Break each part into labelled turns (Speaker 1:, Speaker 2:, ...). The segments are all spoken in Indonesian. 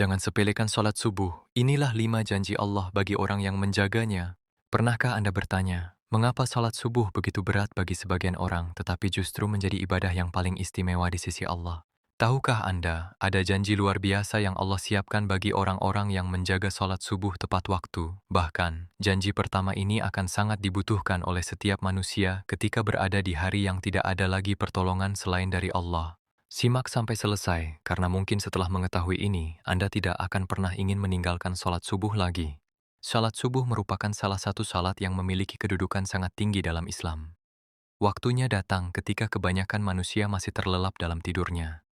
Speaker 1: Jangan sepelekan sholat subuh. Inilah 5 janji Allah bagi orang yang menjaganya. Pernahkah Anda bertanya, mengapa sholat subuh begitu berat bagi sebagian orang, tetapi justru menjadi ibadah yang paling istimewa di sisi Allah? Tahukah Anda, ada janji luar biasa yang Allah siapkan bagi orang-orang yang menjaga sholat subuh tepat waktu. Bahkan, janji pertama ini akan sangat dibutuhkan oleh setiap manusia ketika berada di hari yang tidak ada lagi pertolongan selain dari Allah. Simak sampai selesai, karena mungkin setelah mengetahui ini, Anda tidak akan pernah ingin meninggalkan sholat subuh lagi. Salat subuh merupakan salah satu salat yang memiliki kedudukan sangat tinggi dalam Islam. Waktunya datang ketika kebanyakan manusia masih terlelap dalam tidurnya.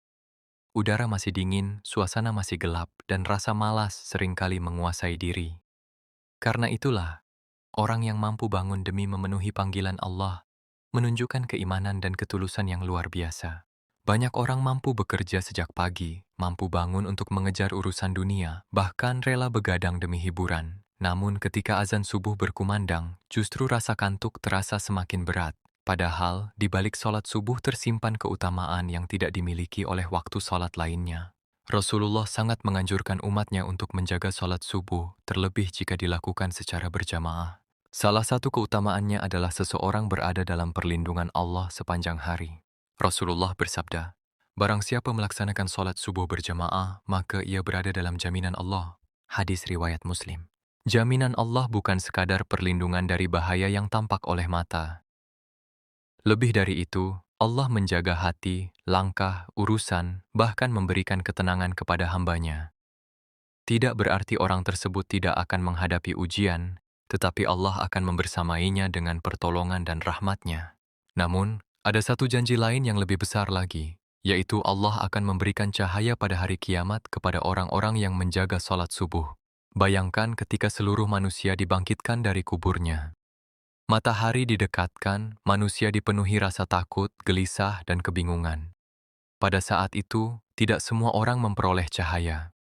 Speaker 1: Udara masih dingin, suasana masih gelap, dan rasa malas seringkali menguasai diri. Karena itulah, orang yang mampu bangun demi memenuhi panggilan Allah, menunjukkan keimanan dan ketulusan yang luar biasa. Banyak orang mampu bekerja sejak pagi, mampu bangun untuk mengejar urusan dunia, bahkan rela begadang demi hiburan. Namun ketika azan subuh berkumandang, justru rasa kantuk terasa semakin berat. Padahal, di balik sholat subuh tersimpan keutamaan yang tidak dimiliki oleh waktu sholat lainnya. Rasulullah sangat menganjurkan umatnya untuk menjaga sholat subuh, terlebih jika dilakukan secara berjamaah. Salah satu keutamaannya adalah seseorang berada dalam perlindungan Allah sepanjang hari. Rasulullah bersabda, "Barang siapa melaksanakan sholat subuh berjamaah, maka ia berada dalam jaminan Allah." Hadis riwayat Muslim. Jaminan Allah bukan sekadar perlindungan dari bahaya yang tampak oleh mata. Lebih dari itu, Allah menjaga hati, langkah, urusan, bahkan memberikan ketenangan kepada hambanya. Tidak berarti orang tersebut tidak akan menghadapi ujian, tetapi Allah akan membersamainya dengan pertolongan dan rahmat-Nya. Namun, ada satu janji lain yang lebih besar lagi, yaitu Allah akan memberikan cahaya pada hari kiamat kepada orang-orang yang menjaga sholat subuh. Bayangkan ketika seluruh manusia dibangkitkan dari kuburnya. Matahari didekatkan, manusia dipenuhi rasa takut, gelisah, dan kebingungan. Pada saat itu, tidak semua orang memperoleh cahaya.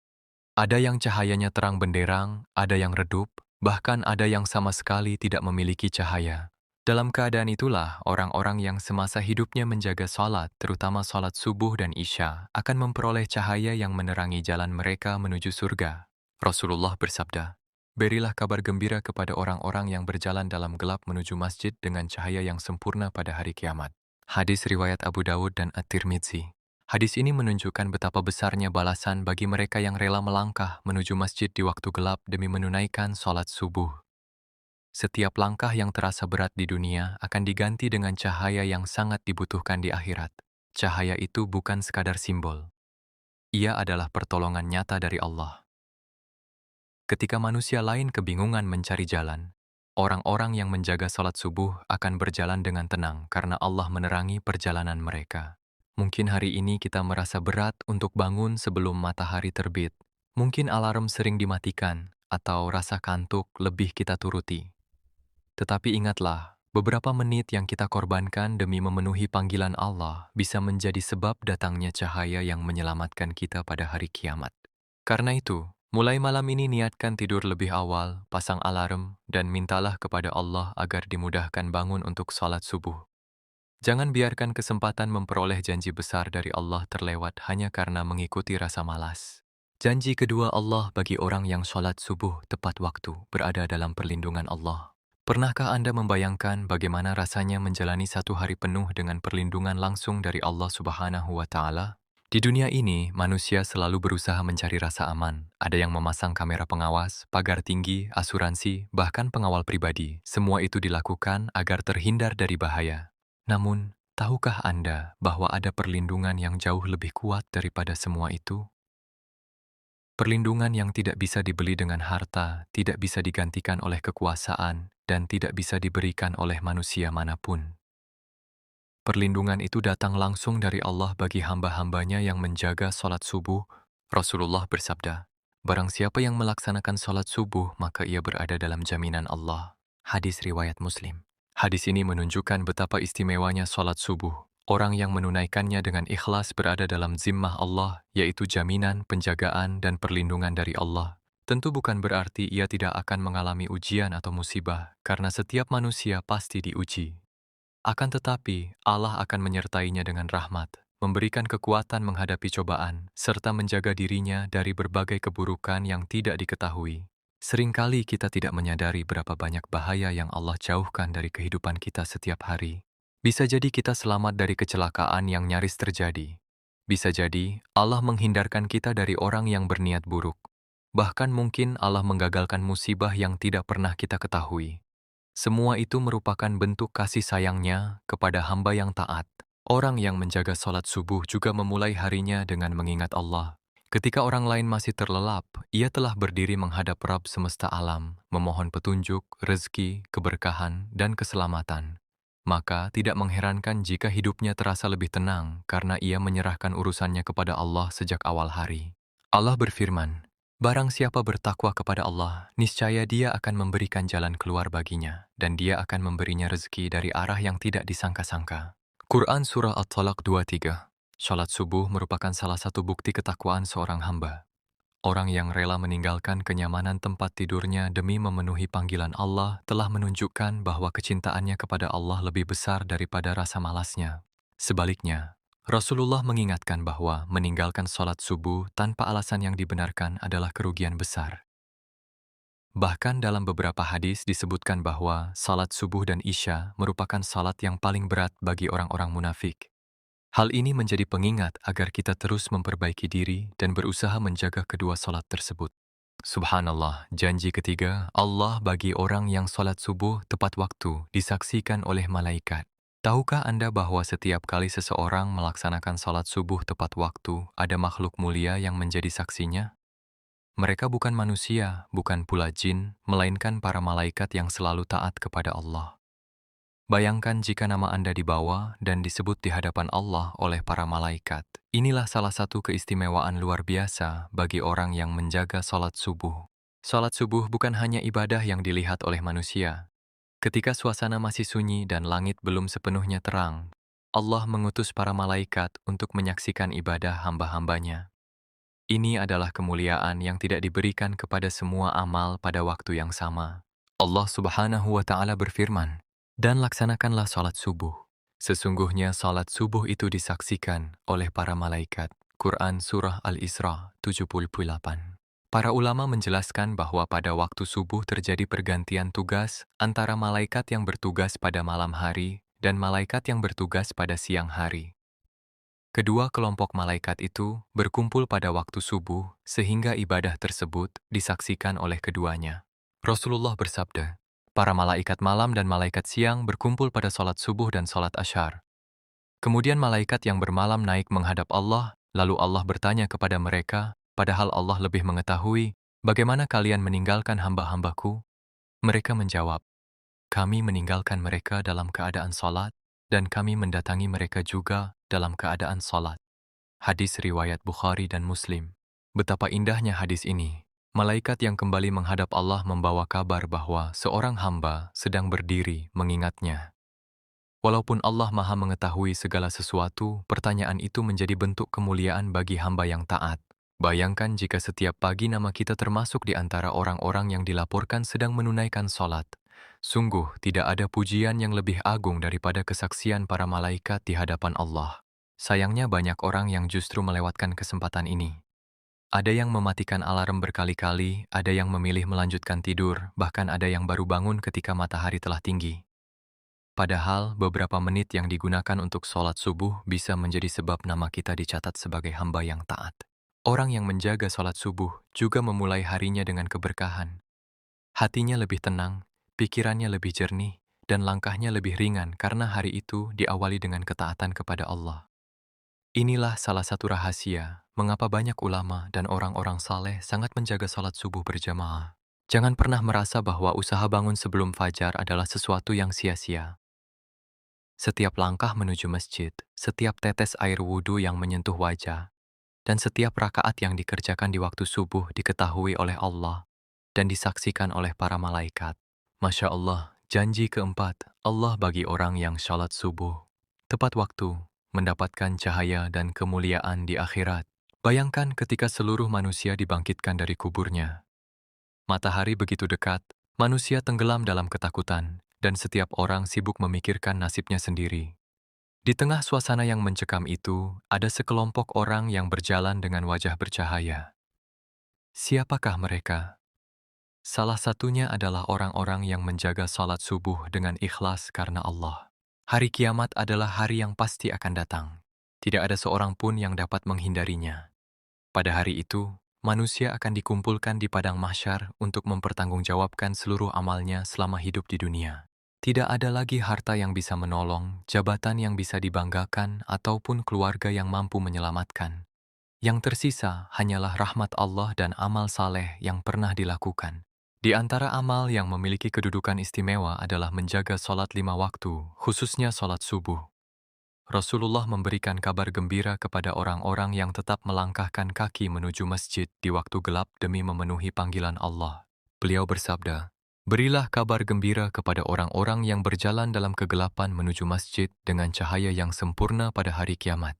Speaker 1: Ada yang cahayanya terang benderang, ada yang redup, bahkan ada yang sama sekali tidak memiliki cahaya. Dalam keadaan itulah, orang-orang yang semasa hidupnya menjaga sholat, terutama sholat subuh dan isya, akan memperoleh cahaya yang menerangi jalan mereka menuju surga. Rasulullah bersabda, "Berilah kabar gembira kepada orang-orang yang berjalan dalam gelap menuju masjid dengan cahaya yang sempurna pada hari kiamat." Hadis riwayat Abu Dawud dan At-Tirmidzi. Hadis ini menunjukkan betapa besarnya balasan bagi mereka yang rela melangkah menuju masjid di waktu gelap demi menunaikan sholat subuh. Setiap langkah yang terasa berat di dunia akan diganti dengan cahaya yang sangat dibutuhkan di akhirat. Cahaya itu bukan sekadar simbol. Ia adalah pertolongan nyata dari Allah. Ketika manusia lain kebingungan mencari jalan, orang-orang yang menjaga sholat subuh akan berjalan dengan tenang karena Allah menerangi perjalanan mereka. Mungkin hari ini kita merasa berat untuk bangun sebelum matahari terbit. Mungkin alarm sering dimatikan, atau rasa kantuk lebih kita turuti. Tetapi ingatlah, beberapa menit yang kita korbankan demi memenuhi panggilan Allah bisa menjadi sebab datangnya cahaya yang menyelamatkan kita pada hari kiamat. Karena itu, mulai malam ini niatkan tidur lebih awal, pasang alarm, dan mintalah kepada Allah agar dimudahkan bangun untuk sholat subuh. Jangan biarkan kesempatan memperoleh janji besar dari Allah terlewat hanya karena mengikuti rasa malas. Janji kedua Allah bagi orang yang sholat subuh tepat waktu berada dalam perlindungan Allah. Pernahkah Anda membayangkan bagaimana rasanya menjalani satu hari penuh dengan perlindungan langsung dari Allah Subhanahu wa Ta'ala? Di dunia ini, manusia selalu berusaha mencari rasa aman. Ada yang memasang kamera pengawas, pagar tinggi, asuransi, bahkan pengawal pribadi. Semua itu dilakukan agar terhindar dari bahaya. Namun, tahukah Anda bahwa ada perlindungan yang jauh lebih kuat daripada semua itu? Perlindungan yang tidak bisa dibeli dengan harta, tidak bisa digantikan oleh kekuasaan, dan tidak bisa diberikan oleh manusia manapun. Perlindungan itu datang langsung dari Allah bagi hamba-hambanya yang menjaga sholat subuh. Rasulullah bersabda, "Barang siapa yang melaksanakan sholat subuh, maka ia berada dalam jaminan Allah." Hadis riwayat Muslim. Hadis ini menunjukkan betapa istimewanya sholat subuh. Orang yang menunaikannya dengan ikhlas berada dalam zimmah Allah, yaitu jaminan, penjagaan, dan perlindungan dari Allah. Tentu bukan berarti ia tidak akan mengalami ujian atau musibah, karena setiap manusia pasti diuji. Akan tetapi, Allah akan menyertainya dengan rahmat, memberikan kekuatan menghadapi cobaan, serta menjaga dirinya dari berbagai keburukan yang tidak diketahui. Seringkali kita tidak menyadari berapa banyak bahaya yang Allah jauhkan dari kehidupan kita setiap hari. Bisa jadi kita selamat dari kecelakaan yang nyaris terjadi. Bisa jadi Allah menghindarkan kita dari orang yang berniat buruk. Bahkan mungkin Allah menggagalkan musibah yang tidak pernah kita ketahui. Semua itu merupakan bentuk kasih sayangnya kepada hamba yang taat. Orang yang menjaga sholat subuh juga memulai harinya dengan mengingat Allah. Ketika orang lain masih terlelap, ia telah berdiri menghadap Rabb semesta alam, memohon petunjuk, rezeki, keberkahan, dan keselamatan. Maka tidak mengherankan jika hidupnya terasa lebih tenang karena ia menyerahkan urusannya kepada Allah sejak awal hari. Allah berfirman, "Barang siapa bertakwa kepada Allah, niscaya Dia akan memberikan jalan keluar baginya, dan Dia akan memberinya rezeki dari arah yang tidak disangka-sangka." Quran Surah At-Talaq 23. Salat subuh merupakan salah satu bukti ketakwaan seorang hamba. Orang yang rela meninggalkan kenyamanan tempat tidurnya demi memenuhi panggilan Allah telah menunjukkan bahwa kecintaannya kepada Allah lebih besar daripada rasa malasnya. Sebaliknya, Rasulullah mengingatkan bahwa meninggalkan sholat subuh tanpa alasan yang dibenarkan adalah kerugian besar. Bahkan dalam beberapa hadis disebutkan bahwa salat subuh dan isya merupakan salat yang paling berat bagi orang-orang munafik. Hal ini menjadi pengingat agar kita terus memperbaiki diri dan berusaha menjaga kedua salat tersebut. Subhanallah, janji ketiga, Allah bagi orang yang salat subuh tepat waktu disaksikan oleh malaikat. Tahukah Anda bahwa setiap kali seseorang melaksanakan salat subuh tepat waktu, ada makhluk mulia yang menjadi saksinya? Mereka bukan manusia, bukan pula jin, melainkan para malaikat yang selalu taat kepada Allah. Bayangkan jika nama Anda dibawa dan disebut di hadapan Allah oleh para malaikat. Inilah salah satu keistimewaan luar biasa bagi orang yang menjaga salat subuh. Salat subuh bukan hanya ibadah yang dilihat oleh manusia. Ketika suasana masih sunyi dan langit belum sepenuhnya terang, Allah mengutus para malaikat untuk menyaksikan ibadah hamba-hambanya. Ini adalah kemuliaan yang tidak diberikan kepada semua amal pada waktu yang sama. Allah Subhanahu wa Ta'ala berfirman, "Dan laksanakanlah salat subuh. Sesungguhnya salat subuh itu disaksikan oleh para malaikat." Quran Surah Al-Isra 78. Para ulama menjelaskan bahwa pada waktu subuh terjadi pergantian tugas antara malaikat yang bertugas pada malam hari dan malaikat yang bertugas pada siang hari. Kedua kelompok malaikat itu berkumpul pada waktu subuh sehingga ibadah tersebut disaksikan oleh keduanya. Rasulullah bersabda, "Para malaikat malam dan malaikat siang berkumpul pada salat subuh dan salat asyar. Kemudian malaikat yang bermalam naik menghadap Allah, lalu Allah bertanya kepada mereka, padahal Allah lebih mengetahui, bagaimana kalian meninggalkan hamba-hambaku?" Mereka menjawab, "Kami meninggalkan mereka dalam keadaan salat, dan kami mendatangi mereka juga dalam keadaan salat." Hadis riwayat Bukhari dan Muslim. Betapa indahnya hadis ini. Malaikat yang kembali menghadap Allah membawa kabar bahwa seorang hamba sedang berdiri mengingatnya. Walaupun Allah Maha mengetahui segala sesuatu, pertanyaan itu menjadi bentuk kemuliaan bagi hamba yang taat. Bayangkan jika setiap pagi nama kita termasuk di antara orang-orang yang dilaporkan sedang menunaikan sholat. Sungguh tidak ada pujian yang lebih agung daripada kesaksian para malaikat di hadapan Allah. Sayangnya banyak orang yang justru melewatkan kesempatan ini. Ada yang mematikan alarm berkali-kali, ada yang memilih melanjutkan tidur, bahkan ada yang baru bangun ketika matahari telah tinggi. Padahal beberapa menit yang digunakan untuk sholat subuh bisa menjadi sebab nama kita dicatat sebagai hamba yang taat. Orang yang menjaga sholat subuh juga memulai harinya dengan keberkahan. Hatinya lebih tenang, pikirannya lebih jernih, dan langkahnya lebih ringan karena hari itu diawali dengan ketaatan kepada Allah. Inilah salah satu rahasia mengapa banyak ulama dan orang-orang saleh sangat menjaga sholat subuh berjamaah. Jangan pernah merasa bahwa usaha bangun sebelum fajar adalah sesuatu yang sia-sia. Setiap langkah menuju masjid, setiap tetes air wudhu yang menyentuh wajah, dan setiap rakaat yang dikerjakan di waktu subuh diketahui oleh Allah dan disaksikan oleh para malaikat. Masya Allah, janji keempat, Allah bagi orang yang sholat subuh. Tepat waktu, mendapatkan cahaya dan kemuliaan di akhirat. Bayangkan ketika seluruh manusia dibangkitkan dari kuburnya. Matahari begitu dekat, manusia tenggelam dalam ketakutan, dan setiap orang sibuk memikirkan nasibnya sendiri. Di tengah suasana yang mencekam itu, ada sekelompok orang yang berjalan dengan wajah bercahaya. Siapakah mereka? Salah satunya adalah orang-orang yang menjaga salat subuh dengan ikhlas karena Allah. Hari kiamat adalah hari yang pasti akan datang. Tidak ada seorang pun yang dapat menghindarinya. Pada hari itu, manusia akan dikumpulkan di padang mahsyar untuk mempertanggungjawabkan seluruh amalnya selama hidup di dunia. Tidak ada lagi harta yang bisa menolong, jabatan yang bisa dibanggakan, ataupun keluarga yang mampu menyelamatkan. Yang tersisa hanyalah rahmat Allah dan amal saleh yang pernah dilakukan. Di antara amal yang memiliki kedudukan istimewa adalah menjaga sholat 5 waktu, khususnya sholat subuh. Rasulullah memberikan kabar gembira kepada orang-orang yang tetap melangkahkan kaki menuju masjid di waktu gelap demi memenuhi panggilan Allah. Beliau bersabda, "Berilah kabar gembira kepada orang-orang yang berjalan dalam kegelapan menuju masjid dengan cahaya yang sempurna pada hari kiamat."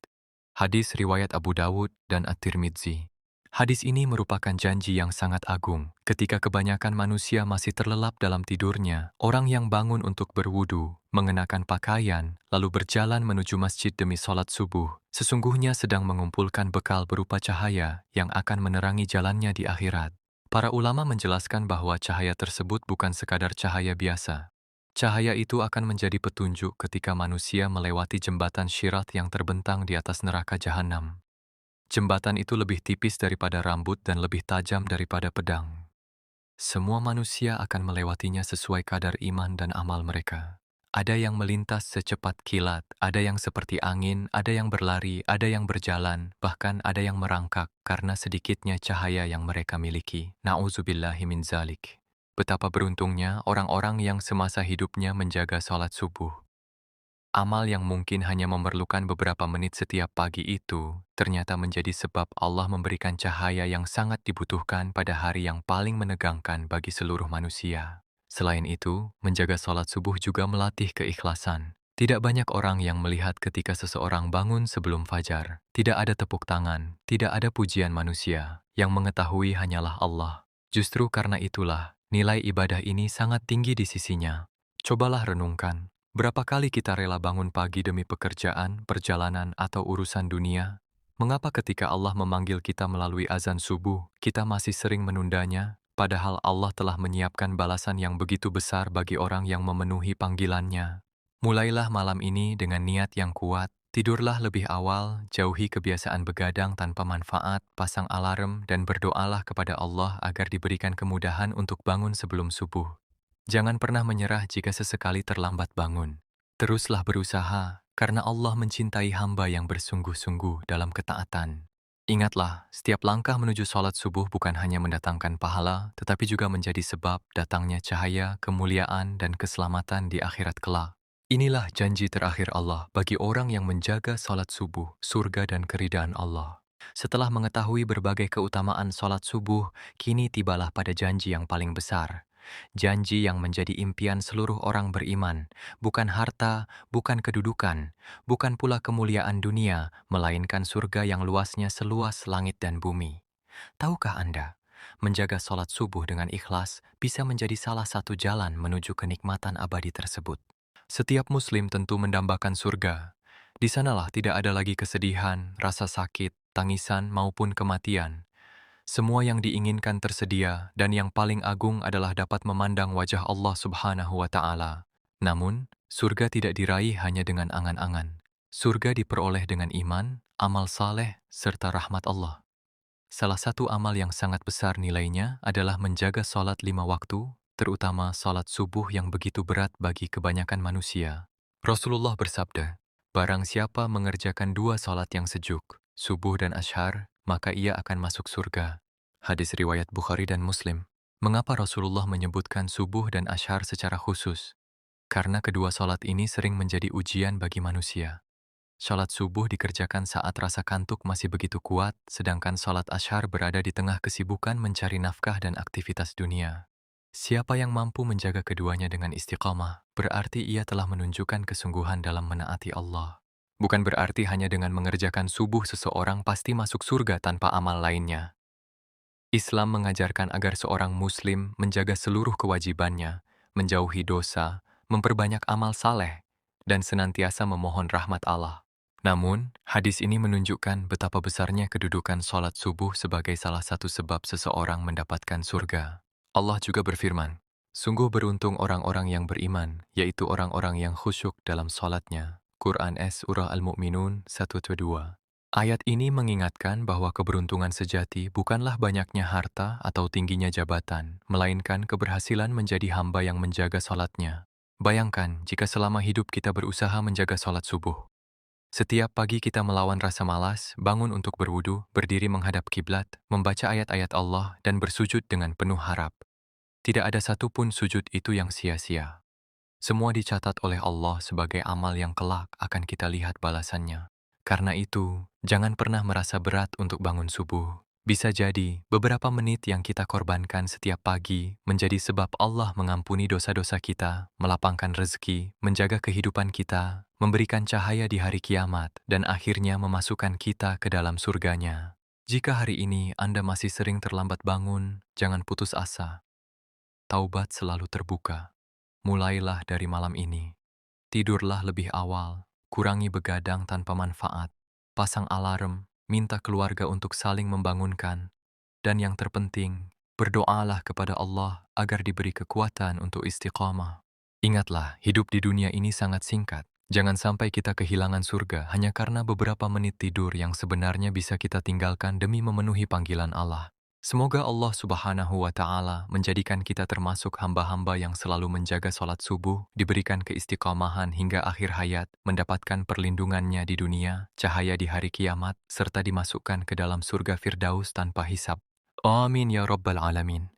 Speaker 1: Hadis riwayat Abu Dawud dan At-Tirmidzi. Hadis ini merupakan janji yang sangat agung. Ketika kebanyakan manusia masih terlelap dalam tidurnya, orang yang bangun untuk berwudu, mengenakan pakaian, lalu berjalan menuju masjid demi sholat subuh, sesungguhnya sedang mengumpulkan bekal berupa cahaya yang akan menerangi jalannya di akhirat. Para ulama menjelaskan bahwa cahaya tersebut bukan sekadar cahaya biasa. Cahaya itu akan menjadi petunjuk ketika manusia melewati jembatan syirat yang terbentang di atas neraka jahanam. Jembatan itu lebih tipis daripada rambut dan lebih tajam daripada pedang. Semua manusia akan melewatinya sesuai kadar iman dan amal mereka. Ada yang melintas secepat kilat, ada yang seperti angin, ada yang berlari, ada yang berjalan, bahkan ada yang merangkak karena sedikitnya cahaya yang mereka miliki. Na'udzubillahi min zalik. Betapa beruntungnya orang-orang yang semasa hidupnya menjaga sholat subuh. Amal yang mungkin hanya memerlukan beberapa menit setiap pagi itu, ternyata menjadi sebab Allah memberikan cahaya yang sangat dibutuhkan pada hari yang paling menegangkan bagi seluruh manusia. Selain itu, menjaga sholat subuh juga melatih keikhlasan. Tidak banyak orang yang melihat ketika seseorang bangun sebelum fajar. Tidak ada tepuk tangan, tidak ada pujian manusia. Yang mengetahui hanyalah Allah. Justru karena itulah, nilai ibadah ini sangat tinggi di sisinya. Cobalah renungkan. Berapa kali kita rela bangun pagi demi pekerjaan, perjalanan, atau urusan dunia? Mengapa ketika Allah memanggil kita melalui azan subuh, kita masih sering menundanya, padahal Allah telah menyiapkan balasan yang begitu besar bagi orang yang memenuhi panggilannya? Mulailah malam ini dengan niat yang kuat, tidurlah lebih awal, jauhi kebiasaan begadang tanpa manfaat, pasang alarm, dan berdoalah kepada Allah agar diberikan kemudahan untuk bangun sebelum subuh. Jangan pernah menyerah jika sesekali terlambat bangun. Teruslah berusaha, karena Allah mencintai hamba yang bersungguh-sungguh dalam ketaatan. Ingatlah, setiap langkah menuju sholat subuh bukan hanya mendatangkan pahala, tetapi juga menjadi sebab datangnya cahaya, kemuliaan, dan keselamatan di akhirat kelak. Inilah janji terakhir Allah bagi orang yang menjaga sholat subuh, surga dan keridaan Allah. Setelah mengetahui berbagai keutamaan sholat subuh, kini tibalah pada janji yang paling besar. Janji yang menjadi impian seluruh orang beriman, bukan harta, bukan kedudukan, bukan pula kemuliaan dunia, melainkan surga yang luasnya seluas langit dan bumi. Tahukah Anda, menjaga sholat subuh dengan ikhlas bisa menjadi salah satu jalan menuju kenikmatan abadi tersebut. Setiap muslim tentu mendambakan surga. Di sanalah tidak ada lagi kesedihan, rasa sakit, tangisan maupun kematian. Semua yang diinginkan tersedia dan yang paling agung adalah dapat memandang wajah Allah Subhanahu wa Ta'ala. Namun, surga tidak diraih hanya dengan angan-angan. Surga diperoleh dengan iman, amal saleh, serta rahmat Allah. Salah satu amal yang sangat besar nilainya adalah menjaga sholat 5 waktu, terutama sholat subuh yang begitu berat bagi kebanyakan manusia. Rasulullah bersabda, "Barang siapa mengerjakan 2 sholat yang sejuk, subuh dan asyhar, maka ia akan masuk surga." Hadis riwayat Bukhari dan Muslim. Mengapa Rasulullah menyebutkan subuh dan asyhar secara khusus? Karena kedua sholat ini sering menjadi ujian bagi manusia. Sholat subuh dikerjakan saat rasa kantuk masih begitu kuat, sedangkan sholat asyhar berada di tengah kesibukan mencari nafkah dan aktivitas dunia. Siapa yang mampu menjaga keduanya dengan istiqamah, berarti ia telah menunjukkan kesungguhan dalam menaati Allah. Bukan berarti hanya dengan mengerjakan subuh seseorang pasti masuk surga tanpa amal lainnya. Islam mengajarkan agar seorang muslim menjaga seluruh kewajibannya, menjauhi dosa, memperbanyak amal saleh, dan senantiasa memohon rahmat Allah. Namun, hadis ini menunjukkan betapa besarnya kedudukan sholat subuh sebagai salah satu sebab seseorang mendapatkan surga. Allah juga berfirman, "Sungguh beruntung orang-orang yang beriman, yaitu orang-orang yang khusyuk dalam sholatnya." Quran Surah Al-Mu'minun 1-2. Ayat ini mengingatkan bahwa keberuntungan sejati bukanlah banyaknya harta atau tingginya jabatan, melainkan keberhasilan menjadi hamba yang menjaga sholatnya. Bayangkan jika selama hidup kita berusaha menjaga sholat subuh. Setiap pagi kita melawan rasa malas, bangun untuk berwudu, berdiri menghadap kiblat, membaca ayat-ayat Allah, dan bersujud dengan penuh harap. Tidak ada satupun sujud itu yang sia-sia. Semua dicatat oleh Allah sebagai amal yang kelak akan kita lihat balasannya. Karena itu, jangan pernah merasa berat untuk bangun subuh. Bisa jadi, beberapa menit yang kita korbankan setiap pagi menjadi sebab Allah mengampuni dosa-dosa kita, melapangkan rezeki, menjaga kehidupan kita, memberikan cahaya di hari kiamat, dan akhirnya memasukkan kita ke dalam surganya. Jika hari ini Anda masih sering terlambat bangun, jangan putus asa. Taubat selalu terbuka. Mulailah dari malam ini. Tidurlah lebih awal, kurangi begadang tanpa manfaat, pasang alarm, minta keluarga untuk saling membangunkan, dan yang terpenting, berdoalah kepada Allah agar diberi kekuatan untuk istiqamah. Ingatlah, hidup di dunia ini sangat singkat. Jangan sampai kita kehilangan surga hanya karena beberapa menit tidur yang sebenarnya bisa kita tinggalkan demi memenuhi panggilan Allah. Semoga Allah Subhanahu wa Ta'ala menjadikan kita termasuk hamba-hamba yang selalu menjaga sholat subuh, diberikan keistiqomahan hingga akhir hayat, mendapatkan perlindungannya di dunia, cahaya di hari kiamat, serta dimasukkan ke dalam surga Firdaus tanpa hisab. Amin ya Rabbal Alamin.